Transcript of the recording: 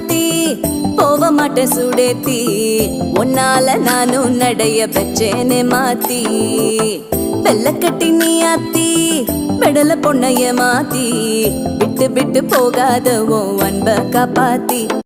மாத்தி போக மாட்டேன் சுடேத்தி உன்னால நானும் நடைய பெச்சேனே மாத்தி வெள்ளக்கட்டி நீ ஆத்தி பெடல பொண்ணைய மாத்தி விட்டு விட்டு போகாத உன் அன்ப காப்பாத்தி